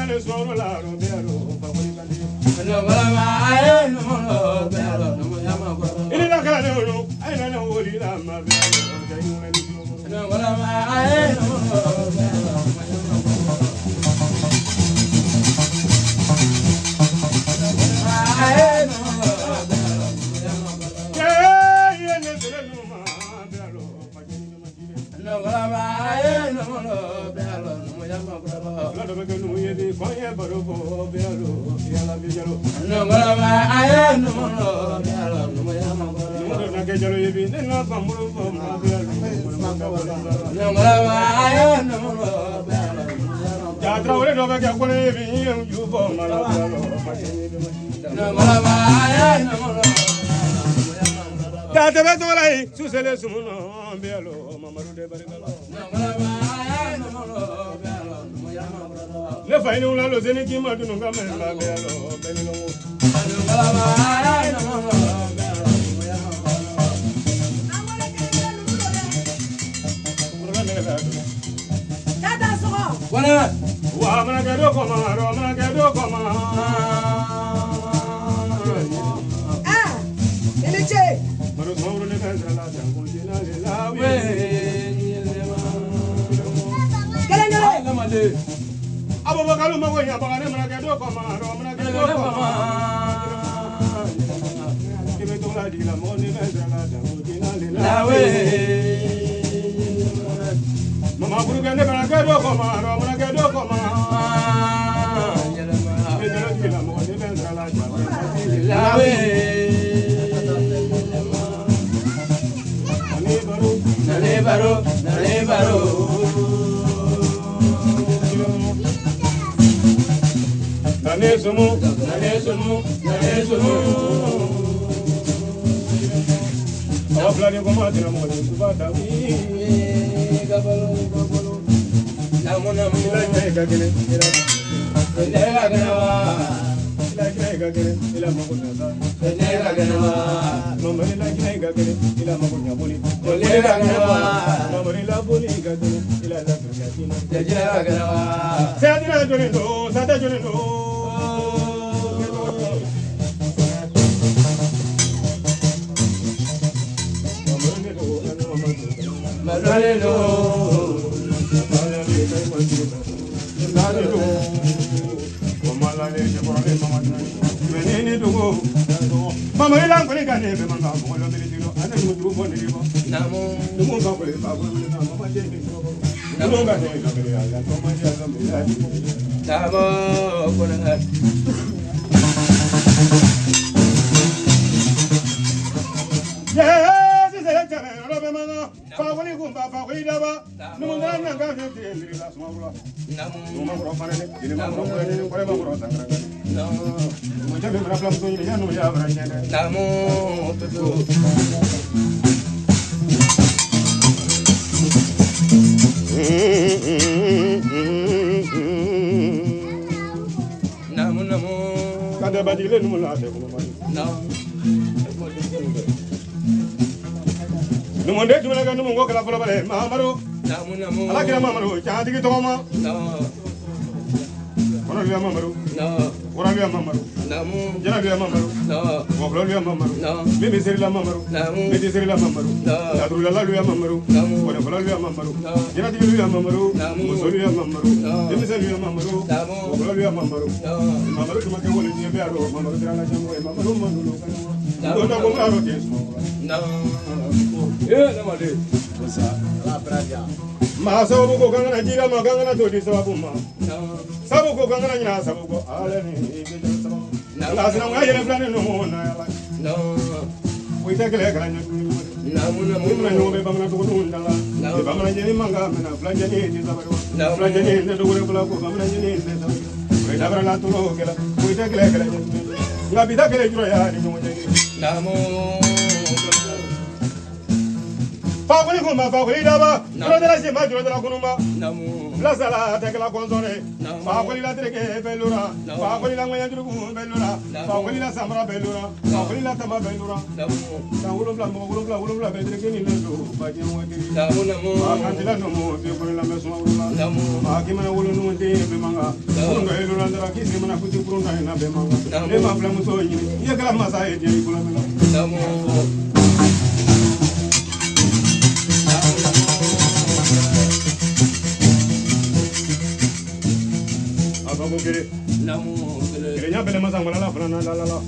ne sono la robero fa con i no mala no no pero no llama por il la cara no ai na no woli la ma vero dai non è di no mala no Date betolai su sele sumuno belo mamaru de barikala le fayni wala lo zeni ki ma dunu ngam la belo benino Wana wa mana ke do koma ro mana ke do koma Eleche maru maru ne ka sala ta ko dina le la we Kelengele lamade abo bakalu ma ko ya bakane mana ke do koma ro mana ke do koma ibe to la di la mo ne ka sala ta ko dina le la we mama buru ke ne mana ke do koma ro mana ke do koma ibe to la mo ne ka sala ta ko la we Nale baro Nane sumu awa fulani ko ma tena mo ni suba da wi gabalo namu ila kai ka gele ila kai ka gele ila mo ko na sa no mari la kai ka gele ila mo ko nya boli no mari la boli ka gele ila la ka tina sa dina joni do sa da joni do Mama ila ngone kane be manga mo lo bele dilo ana mo duro mo ni bo namu mo ba ko le ba ko le na mama je ni ko mo ga ne na bele ya to ma ya lo bele ya tamo kona yes is a tare ro be manga fa ko ni ko ba fa ko ida ba no mo na na ga ne te ni la so ma namu mo ro fa ne ni ma ro ko ne ko le ma ro sangra no mo je be ra plan so ni ya no ya bra ne namu tutu namu kada ba dile no la te ko ma no no mo de tu na ga no mo ko la fa bale ma maro namu ala kira ma maro cha digi to ma no kono liya ma maro no ora liya ma maro namu jana liya ma maro no mo ko liya ma maro no bebe seri la ma maro namu bebe seri la ma maro no la dru la liya ma maro namu kono ko liya ma maro no jana digi liya ma maro namu mo so liya ma maro no bebe seri liya ma maro namu mo ko liya ma maro no ma maro kuma ke woni ni be aro ma maro dra na jamo ma maro ma no ko do ko ma ro ke so no lamade ma sababu ko kangana jira ma kangana to di sababu ma sababu ko kangana nyina sababu ko ale ni be sababu la sina nga yele flane no na ya no ko ite kele kala nyu namu na no be bamna to ko ndala be bamna jeni manga mena flanje ni ni sababu flanje ni ne do ko bla ko bamna jeni ne sababu ko ite bra la to lo kala ko ite kele kala nyu nga bi ta kele juro ya ni mo jeni namu fa ko ni ko ma fa ko ida ba juro dala se ma juro dala ko no ma namu La sala te la console. Fa quelli la treke bellura. Fa quelli la moyandrugu bellura. Fa quelli la samra bellura. Fa quelli la tama bellura. Ta ulubla bedreke ni lendo. Ba je mo diri. Ba kantila no mo be ko la meso ulula. Ba ki mana wulu no de be manga. Ko elu la ndara ki se mana kuti kurunda na be manga. Le ma bla mo so yi. Ye kala masa e je ko la mela. Kere nya bele masa ngala la frana la la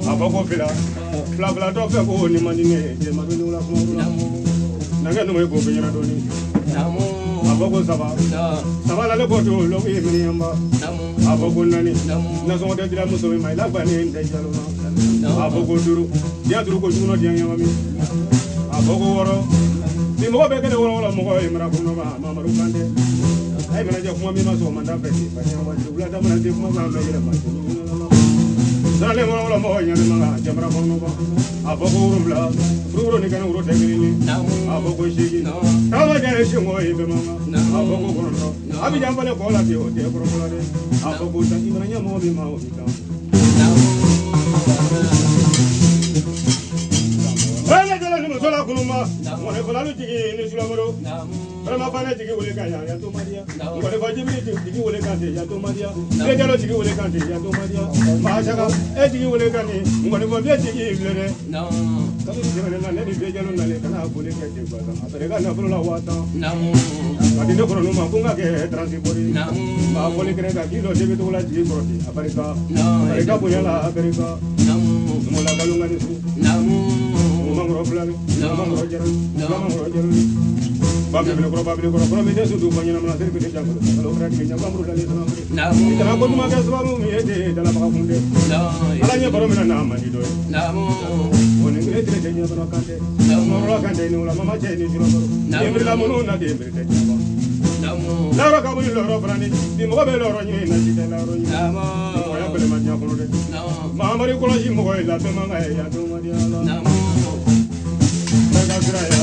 abako fila fla do fe ko ni manine je ma be la so na ga no me ko be na do ni abako saba la le ko to lo mi mi yamba abako nani na so de dira muso mai la ba ni de jalo na abako duru dia duru ko juno dia yamba mi abako woro ni mo be ke de woro mo ko imra ko no ba ma maru kande ay mana je kuma mi ma so manda pe ba ni ma je ula da mana je kuma ba me yele ma sale mo wala mo nya ma jamra ko no ba aboko urumla ruro ni kana uro te ni aboko shigi tama je shi mo ibe mama aboko ko no abi jamba le ko la ti o te ko ko la de aboko ta imra nya mo bi ma o ta Bana jala ni mo sola kunuma mo ne ko la lu jigi ni sulamoro Rama fana tigi wole kan ya to Maria. Ngole fajimi tigi wole kan te ya to Maria. E jalo tigi wole kan te ya to Maria. Ma shaka e tigi wole kan ni ngole mo be tigi vlere. No. Kamu jere na ne be jalo na le kana wole kan te ba. Apere kana bro la wata. No. Adi no krono ma bunga ke transipori. No. Ma wole kre ka kilo de be to la ji proti. Apere ka. No. Apere ka punya la apere ka. No. Mo la kalunga ni su. No. Mo ngoro flani. No. Mo ngoro jero. No. Mo ngoro jero. Babile koro me desu du banyana mana serbi de jangoalo kra ke nyamba muru dale sana mure na mu tara ko tuma ga sababu mi ede dala ba kunde na ala nya baro mena na mani do na mu woni ngre de de nya baro kante na mu ro kante ni ula mama che ni jiro baro emri la munu na de emri de jamba na mu la ro ka bu lo ro brani di mo be lo ro ni na ji de la ro ni na mu ko ya bele ma nya ko de na ma mari ko la ji mo ko la be ma ga ya do ma dia la na mu daga gra ya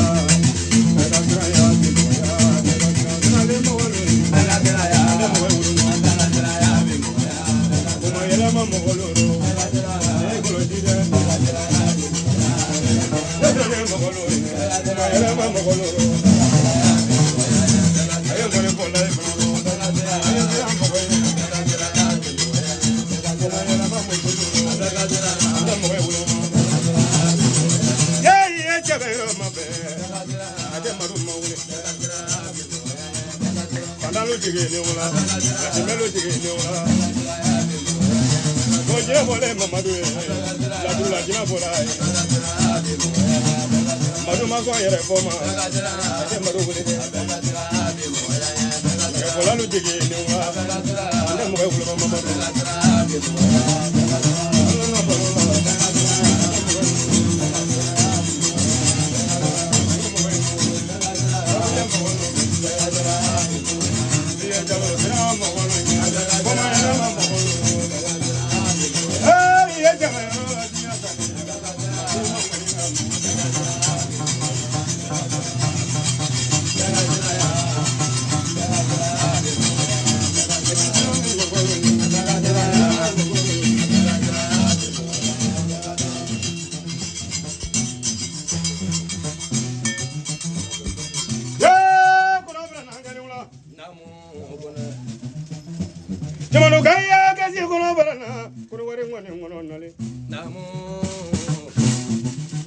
Jamanu kaya kasi kono barana kono wari ngone ngono nale namo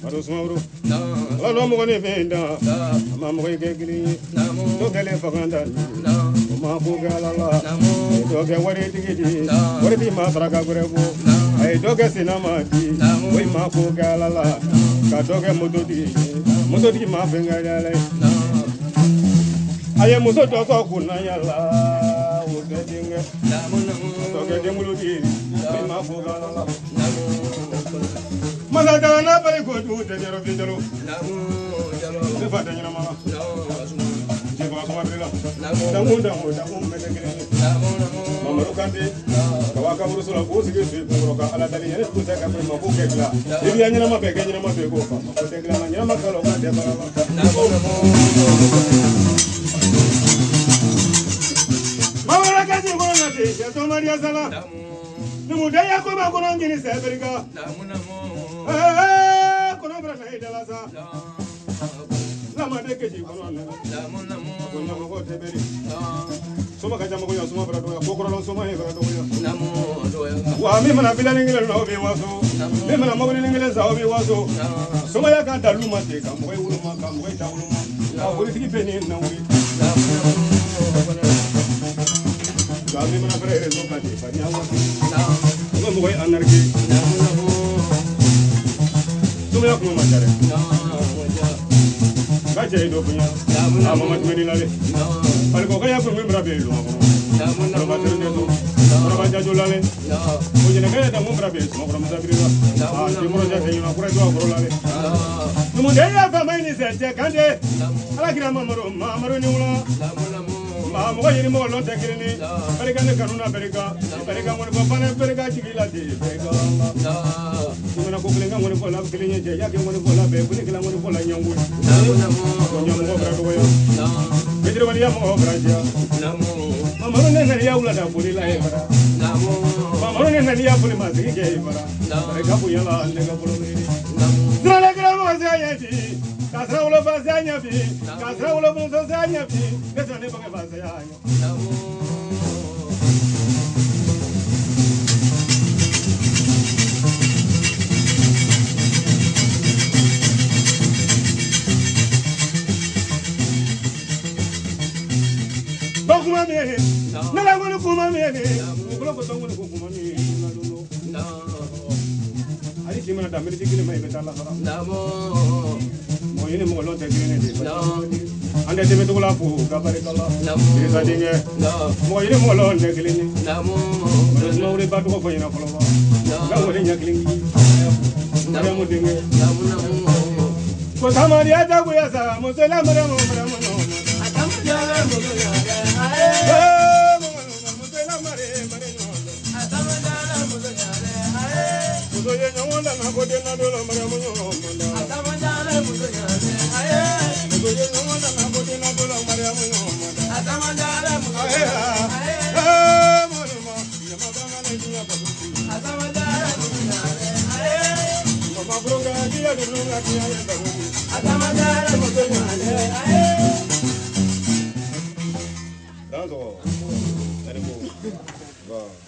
aro sumawro namo mo ngone fenda ama mo ke gili namo do gele faganda namo ma ko galala namo do ge wari tigidi wari di ma traga gorebo ay do ge sinama di oi ma ko galala ka do ge modo di ma fenga dale aye muso do ko kunna yalla Masa dana pare ko tu te jero bi jalo se fa tanya mama je ko so mabela damu me de gele mama ro kande ka ka rusula ko sige se ko ka ala dali ne ko ta ka ma ko ke gla e bi anyana ma be ke anyana ma be ko fa ko te gla ma nyama ma ka lo ka de ba te ya to maria sala numu de ya ko ba ko non gini se berika kono bra na ida la sa la ma de ke ji kono na ko nya ko te beri soma ka jamo ko ya soma bra do ya ko ko soma e bra do ya wa mi mana bilani ngile no bi waso mi mana mo ngile ngile za bi waso soma ya ka dalu ma te ka mo e wulu ma ka mo e ta wulu ma ka wulu tigi pe ni na wuli ka mi mana frere no ka te pa nya wa no mo e anarki soma ya ko ma jare ka je do punya ama ma me ni lale pal ko ka ya ko mi bra be lo ma ba te ne do ora ba lale o je ne ka da mo bra be so ko ma za bri ba ti mo ja te ni ma ko do ko lale numu de ya fa mai ni se je kande ala kira mamaro ni wala ma mo yiri mo lo te kiri ni berika ne kanuna berika mo ba bana berika jigila de berika na ko kile ngone ko la kile nye je ya ke ngone ko la be kule kila ngone ko la nyangu nyangu ko bra do yo bedre wali ya mo bra ja mamaro ne ne ya ula da buri la e bara mamaro ne ne ya buri ma de ke e bara berika bu ya la ne ga buru ni dra gra mo za ya ti kasra ulo ba za nya bi kasra ulo bu za nya bi ke tra ne ba ke ba za ya kuma mene nala ngone kuma mene ngolo ko ngone ko kuma mene ali timana da meri tikile mai betala sara mo yene mo lo te grene de ande te betu la fu ka bare kala ni sa dinge mo yene mo lo ne grene mo re ba to ko yena ko lo ga mo de nyaklingi na mo dinge ko tamari ata ko ya sa mo se la mare mo no atamjala mo That's all. Let it move. Wow.